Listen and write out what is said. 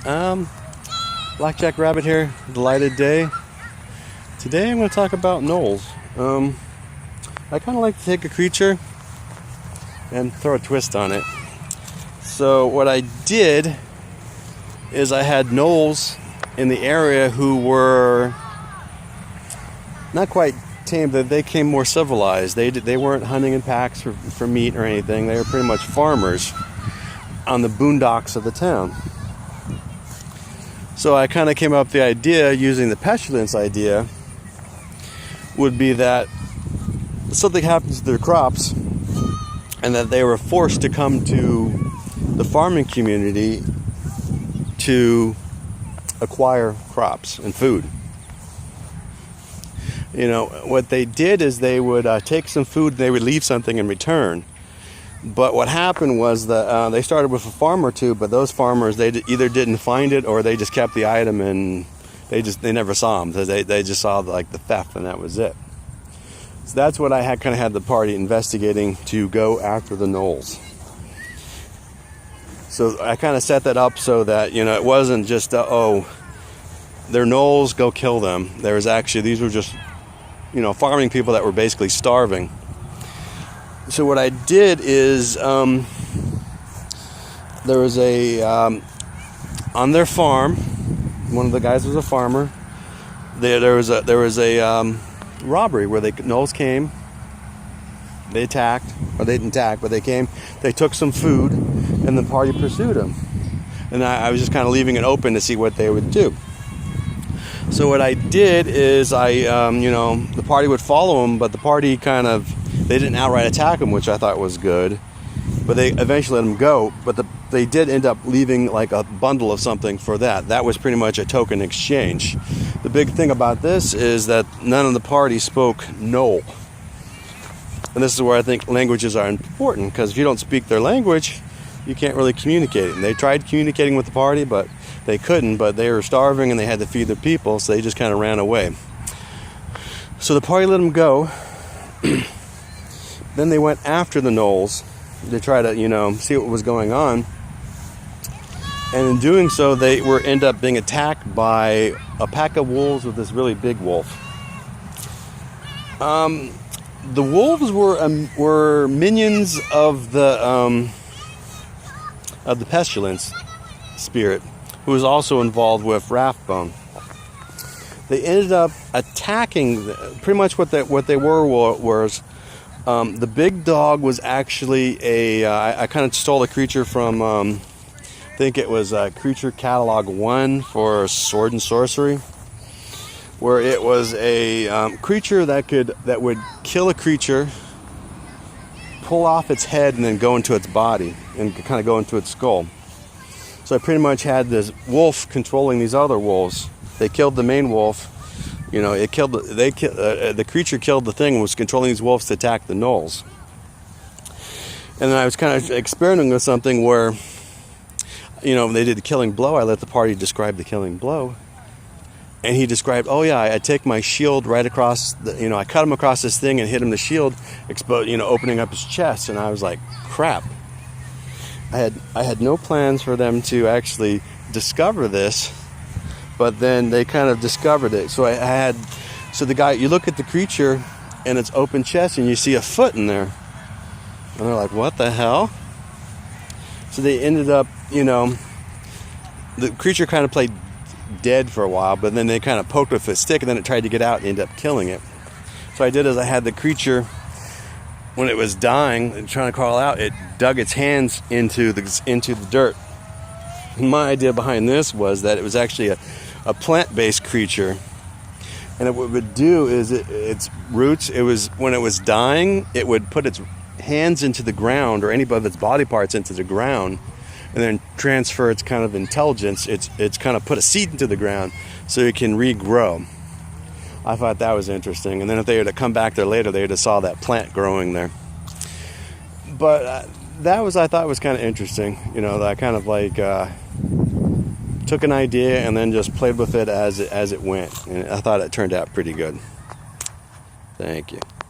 Blackjack Rabbit here, delighted day. Today I'm going to talk about gnolls. I kind of like to take a creature and throw a twist on it. So what I did is I had gnolls in the area who were not quite tame, but they came more civilized. They weren't hunting in packs for meat or anything. They were pretty much farmers on the boondocks of the town. So I kind of came up with the idea, using the pestilence idea, would be that something happens to their crops and that they were forced to come to the farming community to acquire crops and food. You know, what they did is they would take some food and they would leave something in return. But what happened was that they started with a farm or two, but those farmers, they either didn't find it or they just kept the item and they never saw them. They just saw like the theft, and that was it. So that's what I kind of had the party investigating, to go after the gnolls. So I kind of set that up so that, you know, it wasn't just they're gnolls, go kill them. There was actually, these were just, you know, farming people that were basically starving. So what I did is there was on their farm, one of the guys was a farmer. There was a robbery where gnolls came. They attacked, or they didn't attack, but they came. They took some food, and the party pursued them. And I was just kind of leaving it open to see what they would do. So what I did is the party would follow them, but the party they didn't outright attack them, which I thought was good. But they eventually let them go. But they did end up leaving like a bundle of something for that. That was pretty much a token exchange. The big thing about this is that none of the party spoke gnoll. And this is where I think languages are important, because if you don't speak their language, you can't really communicate. And they tried communicating with the party, but they couldn't. But they were starving and they had to feed their people, so they just kind of ran away. So the party let them go. Then they went after the gnolls to try to, see what was going on. And in doing so, they end up being attacked by a pack of wolves with this really big wolf. The wolves were minions of the pestilence spirit, who was also involved with Rathbone. They ended up attacking. Pretty much what they were was. The big dog was actually I kind of stole a creature from, I think it was Creature Catalog 1 for Sword and Sorcery, where it was a creature that would kill a creature, pull off its head, and then go into its body and kind of go into its skull. So I pretty much had this wolf controlling these other wolves. They killed the main wolf. The creature killed the thing and was controlling these wolves to attack the gnolls. And then I was kind of experimenting with something where, when they did the killing blow, I let the party describe the killing blow. And he described, I take my shield right across, I cut him across this thing and hit him the shield, opening up his chest. And I was like, crap. I had no plans for them to actually discover this. But then they kind of discovered it. So the guy, you look at the creature and it's open chest and you see a foot in there. And they're like, what the hell? So they ended up, the creature kind of played dead for a while, but then they kind of poked with a stick and then it tried to get out and ended up killing it. So I did is I had the creature, when it was dying and trying to crawl out, it dug its hands into the dirt. And my idea behind this was that it was actually a plant-based creature, and what it would do is its roots, when it was dying, it would put its hands into the ground, or any of its body parts into the ground, and then transfer its kind of intelligence. It's kind of put a seed into the ground so it can regrow. I thought that was interesting. And then if they were to come back there later, they would have saw that plant growing there. But I thought was kind of interesting. That kind of like took an idea and then just played with it as it went. And I thought it turned out pretty good. Thank you.